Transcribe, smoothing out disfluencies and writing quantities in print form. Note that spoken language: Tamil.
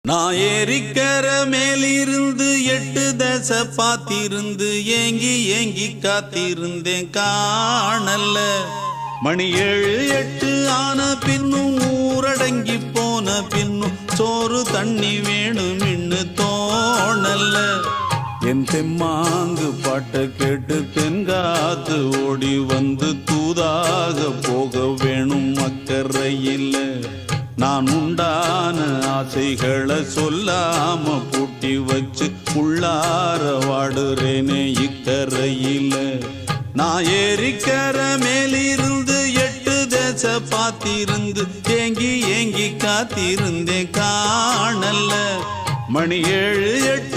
நான் ஏரிக்கர மேலிருந்து 8 தசை பாத்திருந்து ஏங்கி ஏங்கி காத்திருந்தேன் காணல்ல. மணி 7 8 ஆன பின்னும் ஊரடங்கி போன பின்னும் சோறு தண்ணி வேணும் இன்னு தோணல்ல. என் தெம்மாங்கு பாட்டை கேட்டு தென்காத்து ஓடி வந்து தூதாக போக வேணும் அக்கறையில். நான் உண்டான ஆசைகளை சொல்லாம பூட்டி வச்சு உள்ளார வாடுறேனே இக்கரையில. நான் ஏரிக்கர மேலிருந்து 8 தசை பாத்திருந்து ஏங்கி ஏங்கி காத்திருந்தேன் காணல்ல. மணி 7 8